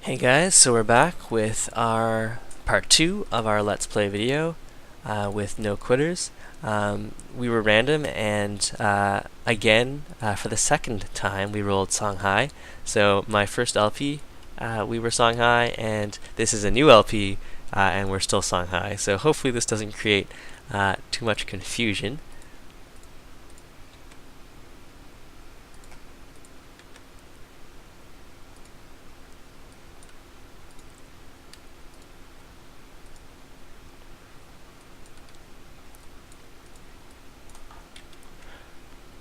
Hey guys, so we're back with our part 2 of our Let's Play video with No Quitters. We were random and again, for the second time, we rolled Songhai. So my first LP, we were Songhai, and this is a new LP, and we're still Songhai. So hopefully this doesn't create too much confusion.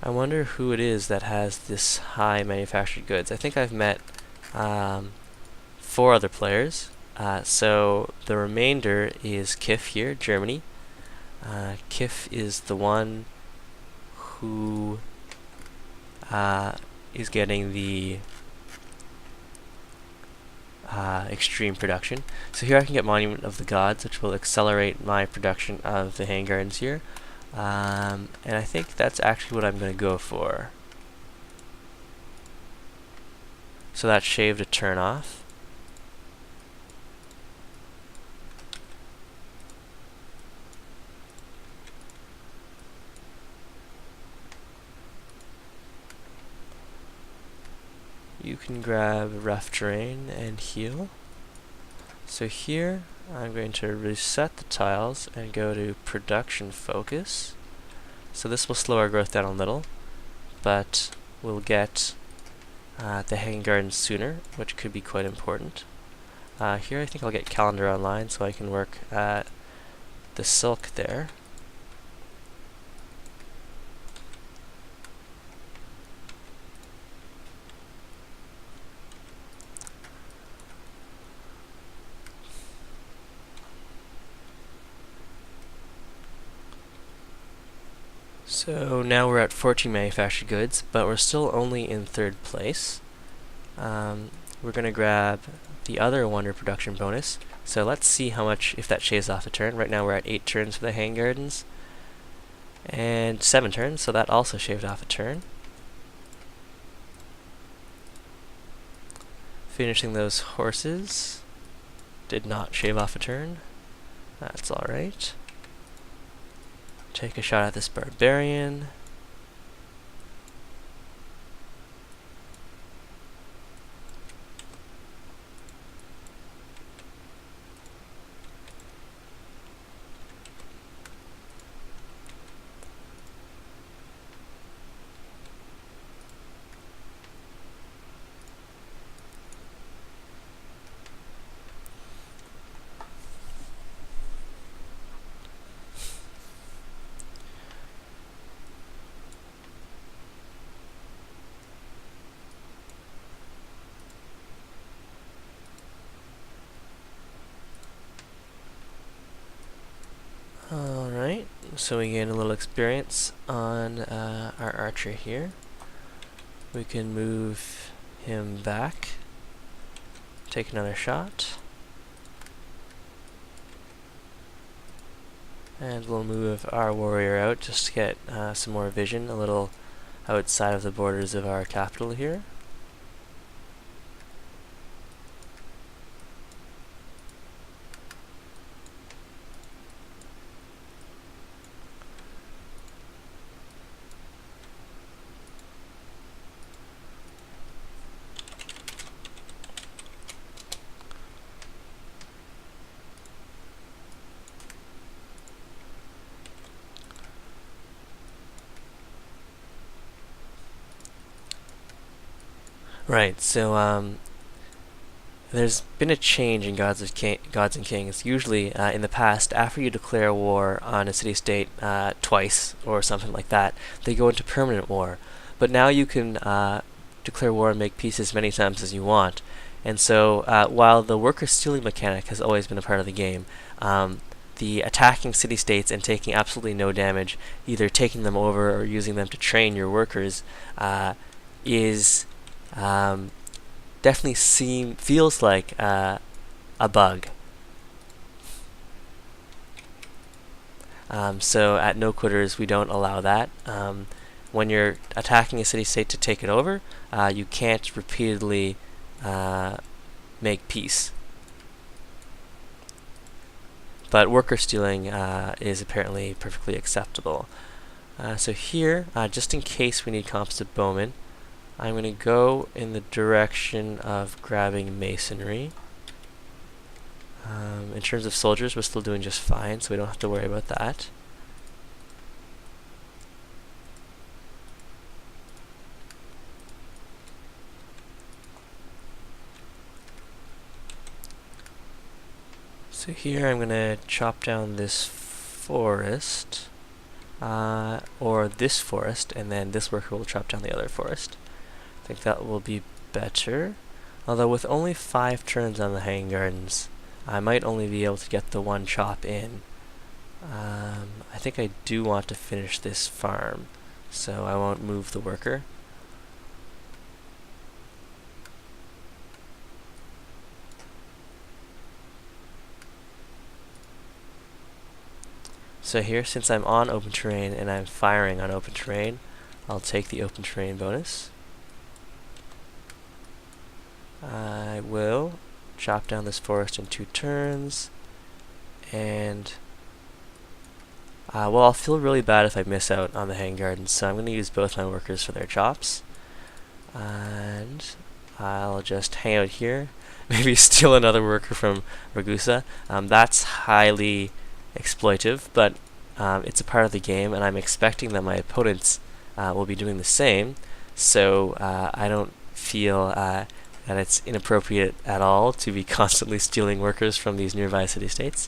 I wonder who it is that has this high manufactured goods. I think I've met 4 other players. So the remainder is Civ here, Germany. Civ is the one who is getting the extreme production. So here I can get Monument of the Gods, which will accelerate my production of the hand gardens here. And I think that's actually what I'm going to go for. So that shaved a turn off. You can grab rough terrain and heal. So here I'm going to reset the tiles and go to production focus. So this will slow our growth down a little, but we'll get the hanging gardens sooner, which could be quite important. Here I think I'll get calendar online so I can work at the silk there. So now we're at 14 manufactured goods, but we're still only in 3rd place. We're going to grab the other wonder production bonus. So let's see how much, if that shaves off a turn. Right now we're at 8 turns for the hang gardens, and 7 turns, so that also shaved off a turn. Finishing those horses did not shave off a turn. That's alright. Take a shot at this barbarian. Alright, so we gain a little experience on our archer here. We can move him back, take another shot, and we'll move our warrior out just to get some more vision, a little outside of the borders of our capital here. Right, so there's been a change in Gods and Kings. Usually, in the past, after you declare war on a city-state twice or something like that, they go into permanent war. But now you can declare war and make peace as many times as you want. And so, while the worker stealing mechanic has always been a part of the game, the attacking city-states and taking absolutely no damage, either taking them over or using them to train your workers, is definitely feels like a bug. So at No Quitters, we don't allow that. When you're attacking a city-state to take it over, you can't repeatedly make peace. But worker stealing is apparently perfectly acceptable. So here, just in case we need composite bowmen, I'm going to go in the direction of grabbing masonry. In terms of soldiers, we're still doing just fine, so we don't have to worry about that. So here I'm going to chop down this forest, or this forest, and then this worker will chop down the other forest. I think that will be better. Although with only 5 turns on the hanging gardens, I might only be able to get the one chop in. I think I do want to finish this farm, so I won't move the worker. So here, since I'm on open terrain and I'm firing on open terrain, I'll take the open terrain bonus. I will chop down this forest in 2 turns, and well, I'll feel really bad if I miss out on the hanging gardens, so I'm going to use both my workers for their chops. And I'll just hang out here, maybe steal another worker from Ragusa. That's highly exploitive, but it's a part of the game, and I'm expecting that my opponents will be doing the same, so I don't feel that it's inappropriate at all to be constantly stealing workers from these nearby city-states.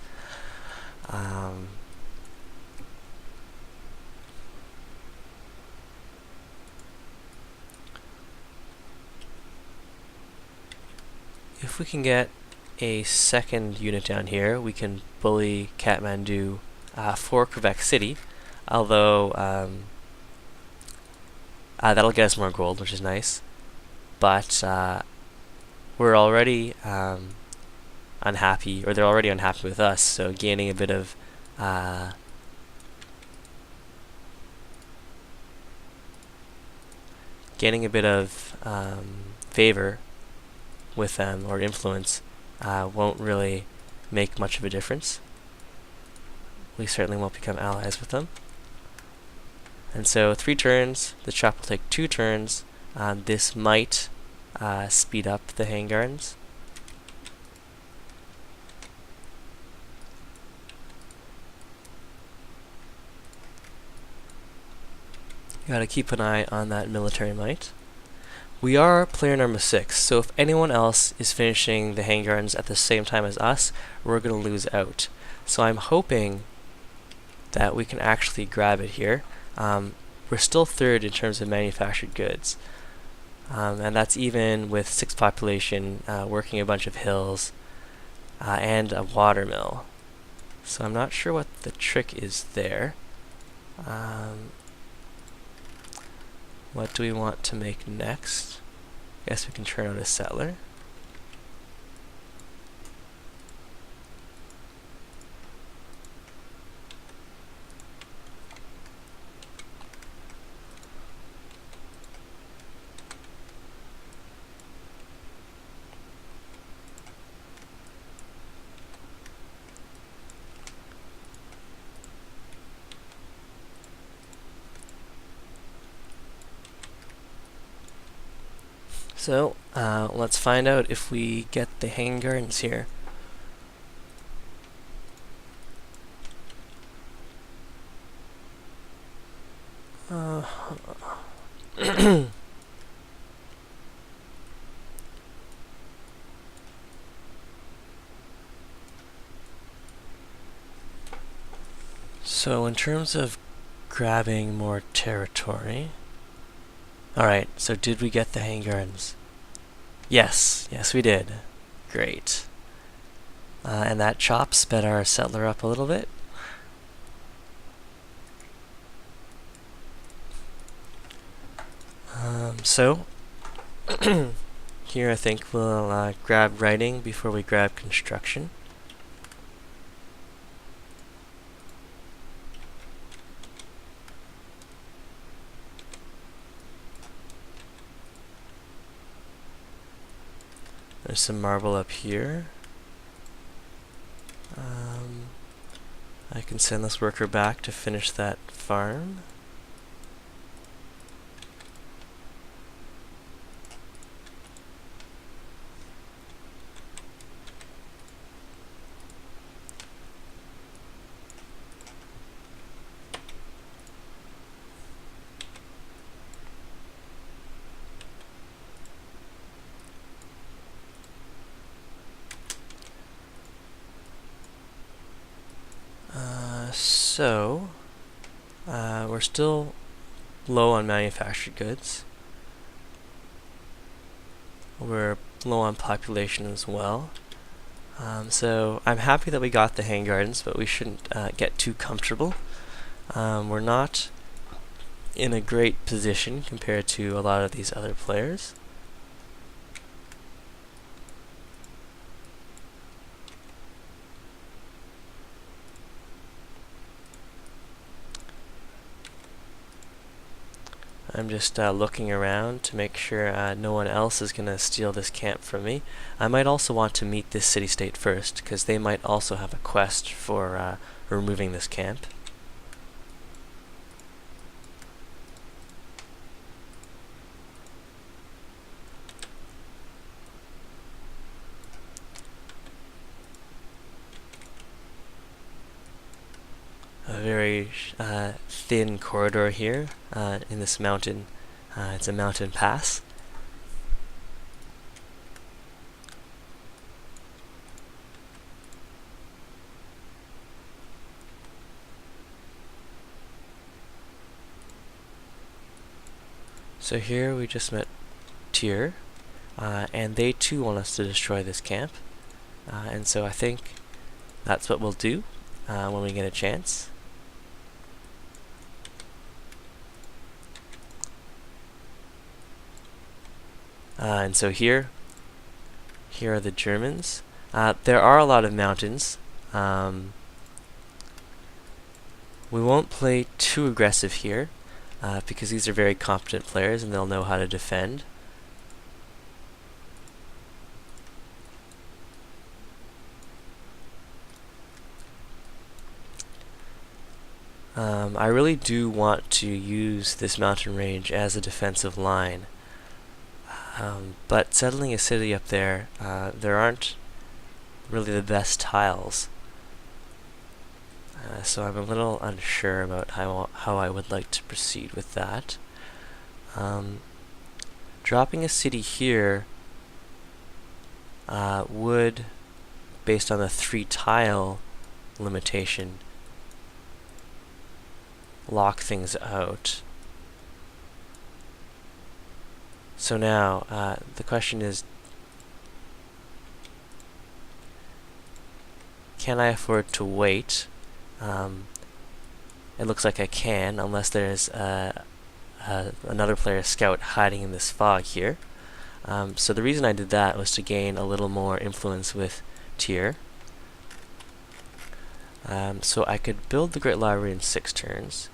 If we can get a second unit down here, we can bully Kathmandu for Quebec City, although that'll get us more gold, which is nice. But we're already unhappy, or they're already unhappy with us, so gaining a bit of favor with them, or influence, won't really make much of a difference. We certainly won't become allies with them. And so 3 turns, the chop will take 2 turns. This might speed up the hanging gardens. You gotta keep an eye on that military might. We are player number 6, so if anyone else is finishing the hanging gardens at the same time as us, we're gonna lose out. So I'm hoping that we can actually grab it here. We're still 3rd in terms of manufactured goods, and that's even with 6 population, working a bunch of hills, and a water mill. So I'm not sure what the trick is there. What do we want to make next? Guess we can turn out a settler. So, let's find out if we get the hanging gardens here. So, in terms of grabbing more territory, alright, so did we get the hanging gardens? Yes, yes we did. Great. And that chop sped our settler up a little bit. So, here I think we'll grab writing before we grab construction. There's some marble up here. I can send this worker back to finish that farm. So, we're still low on manufactured goods. We're low on population as well. So I'm happy that we got the hang gardens, but we shouldn't get too comfortable. We're not in a great position compared to a lot of these other players. I'm just looking around to make sure no one else is going to steal this camp from me. I might also want to meet this city-state first, because they might also have a quest for removing this camp. A very thin corridor here in this mountain. It's a mountain pass. So here we just met Tyr, and they too want us to destroy this camp. And so I think that's what we'll do when we get a chance. And so here are the Germans. There are a lot of mountains. We won't play too aggressive here, because these are very competent players and they'll know how to defend. I really do want to use this mountain range as a defensive line. But settling a city up there, there aren't really the best tiles. So I'm a little unsure about how I would like to proceed with that. Dropping a city here would, based on the 3 tile limitation, lock things out. So now, the question is, can I afford to wait? It looks like I can, unless there's another player scout hiding in this fog here. So the reason I did that was to gain a little more influence with Tyr. So I could build the Great Library in 6 turns,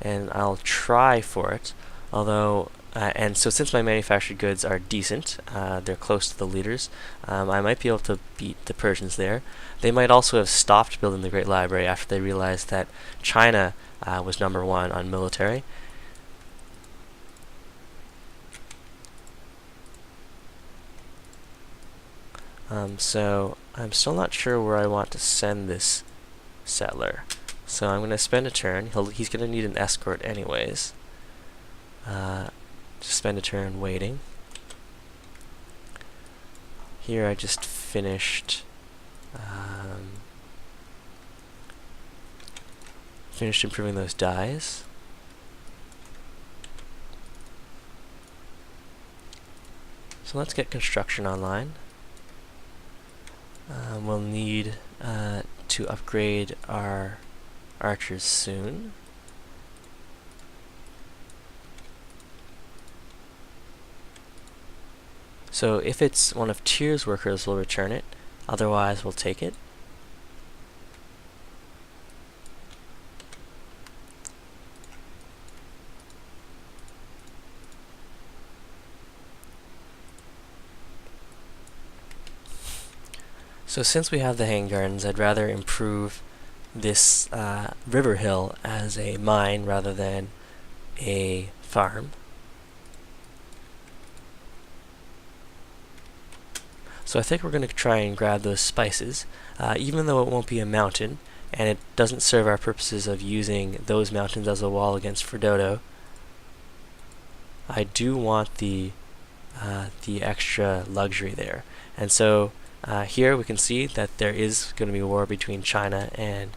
and I'll try for it, although and so since my manufactured goods are decent, they're close to the leaders, I might be able to beat the Persians there. They might also have stopped building the Great Library after they realized that China was #1 on military. So I'm still not sure where I want to send this settler. So I'm going to spend a turn. He's going to need an escort anyways. Just spend a turn waiting. Here I just finished improving those dyes. So let's get construction online. We'll need to upgrade our archers soon. So if it's one of Tyr's workers, we'll return it. Otherwise, we'll take it. So since we have the hanging gardens, I'd rather improve this river hill as a mine rather than a farm. So I think we're going to try and grab those spices, even though it won't be a mountain, and it doesn't serve our purposes of using those mountains as a wall against Frododo. I do want the extra luxury there, and so here we can see that there is going to be a war between China and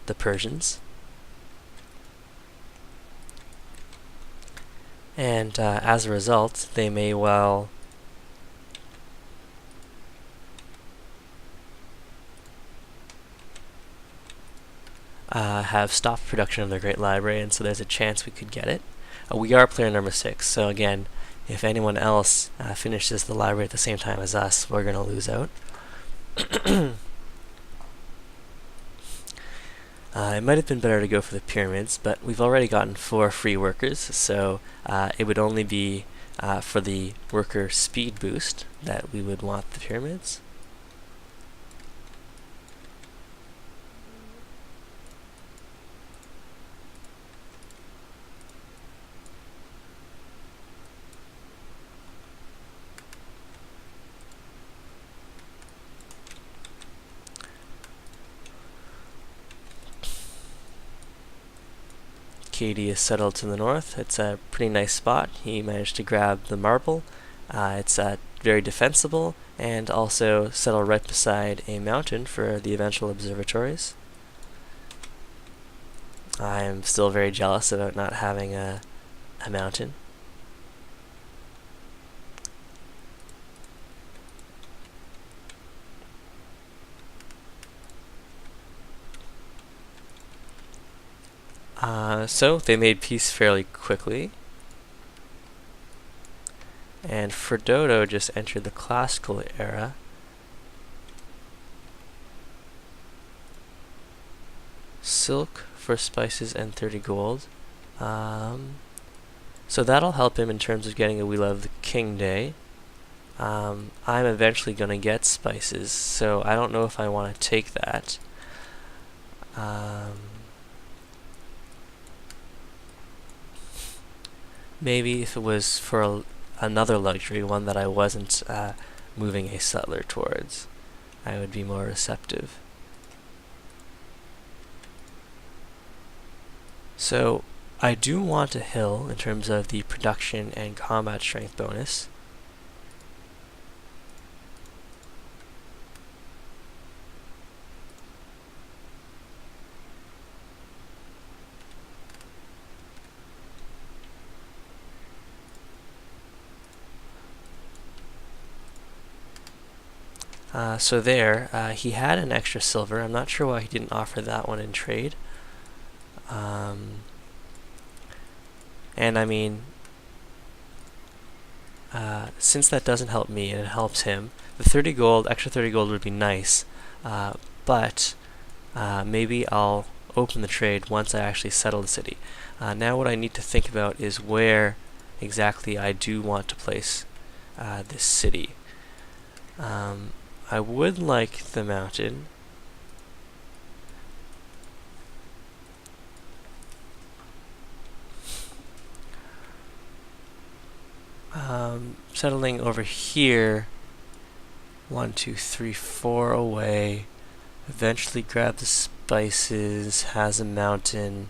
the Persians, and as a result, they may well have stopped production of their Great Library, and so there's a chance we could get it. We are player number 6, so again, if anyone else finishes the library at the same time as us, we're going to lose out. It might have been better to go for the pyramids, but we've already gotten 4 free workers, so it would only be for the worker speed boost that we would want the pyramids. Katie is settled to the north. It's a pretty nice spot. He managed to grab the marble. It's very defensible, and also settle right beside a mountain for the eventual observatories. I'm still very jealous about not having a mountain. So they made peace fairly quickly, and Frododo just entered the classical era. Silk for spices and 30 gold. So that'll help him in terms of getting a We Love the King Day. I'm eventually going to get spices, so I don't know if I want to take that. Maybe if it was for another luxury, one that I wasn't moving a settler towards, I would be more receptive. So I do want a hill in terms of the production and combat strength bonus. So there, he had an extra silver. I'm not sure why he didn't offer that one in trade. And I mean, since that doesn't help me and it helps him, the 30 gold, extra 30 gold would be nice, but maybe I'll open the trade once I actually settle the city. Now what I need to think about is where exactly I do want to place this city. I would like the mountain. Settling over here, 1, 2, 3, 4 away, eventually grab the spices, has a mountain,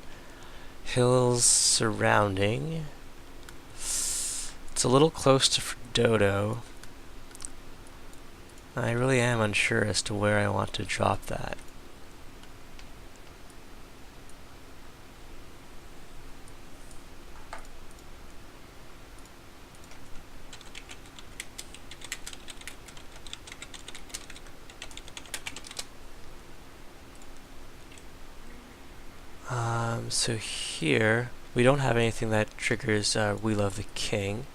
hills surrounding. It's a little close to Frododo. I really am unsure as to where I want to drop that. So here, we don't have anything that triggers We Love the King.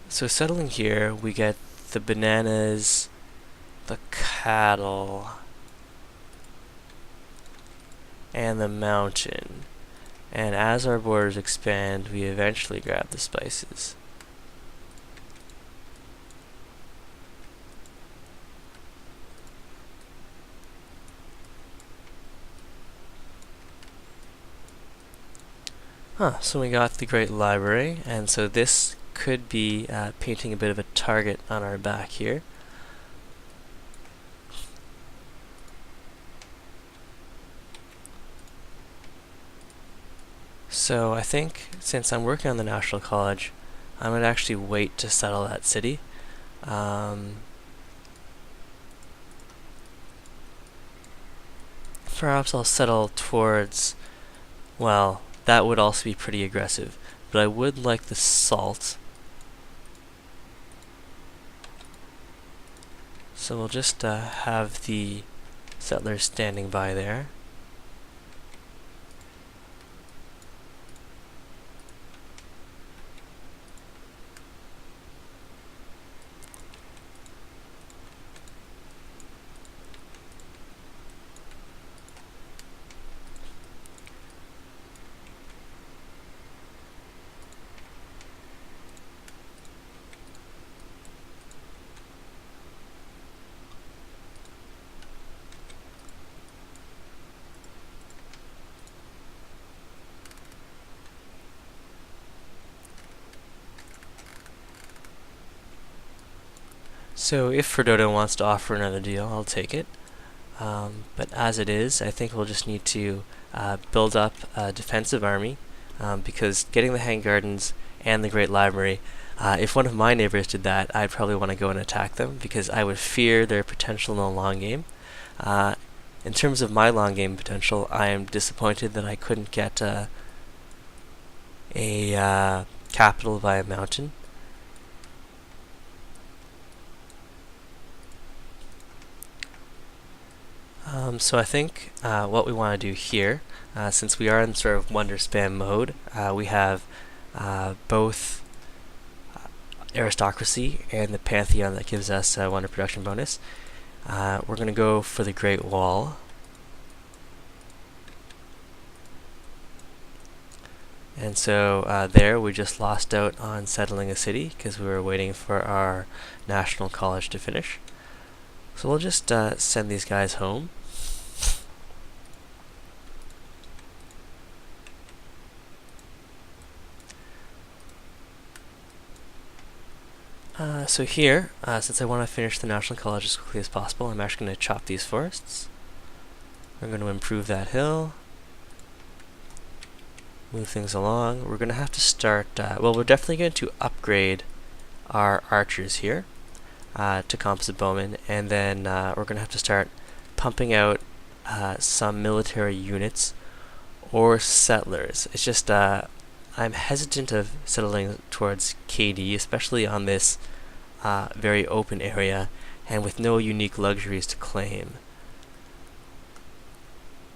So settling here, we get the bananas, the cattle, and the mountain. and as our borders expand, we eventually grab the spices. So we got the Great Library, and so this could be painting a bit of a target on our back here. So I think since I'm working on the National College, I'm going to actually wait to settle that city. Perhaps I'll settle towards, well, that would also be pretty aggressive, but I would like the salt. So we'll just have the settlers standing by there. So if Frododo wants to offer another deal, I'll take it. But as it is, I think we'll just need to build up a defensive army, because getting the Hanged Gardens and the Great Library, if one of my neighbors did that, I'd probably want to go and attack them, because I would fear their potential in the long game. In terms of my long game potential, I am disappointed that I couldn't get a capital via mountain. So I think what we want to do here, since we are in sort of wonder spam mode, we have both aristocracy and the Pantheon that gives us a wonder production bonus. We're going to go for the Great Wall. And so there we just lost out on settling a city because we were waiting for our National College to finish. So we'll just send these guys home. So here, since I want to finish the National College as quickly as possible, I'm actually going to chop these forests. We're going to improve that hill. Move things along. We're going to have to start, well, we're definitely going to upgrade our archers here to composite bowmen, and then we're going to have to start pumping out some military units or settlers. It's just I'm hesitant of settling towards KD, especially on this very open area and with no unique luxuries to claim.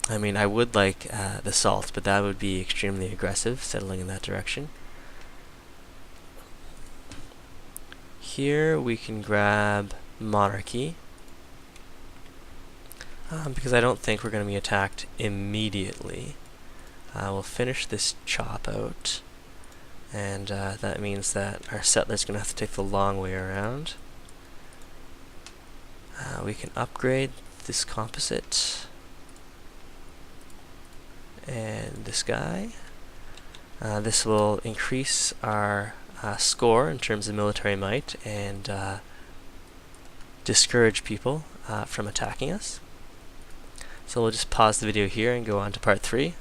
I mean, I would like the salt, but that would be extremely aggressive, settling in that direction. Here we can grab monarchy, because I don't think we're going to be attacked immediately. We'll finish this chop out, and that means that our settler's going to have to take the long way around. We can upgrade this composite and this guy. This will increase our score in terms of military might and discourage people from attacking us. So we'll just pause the video here and go on to part 3.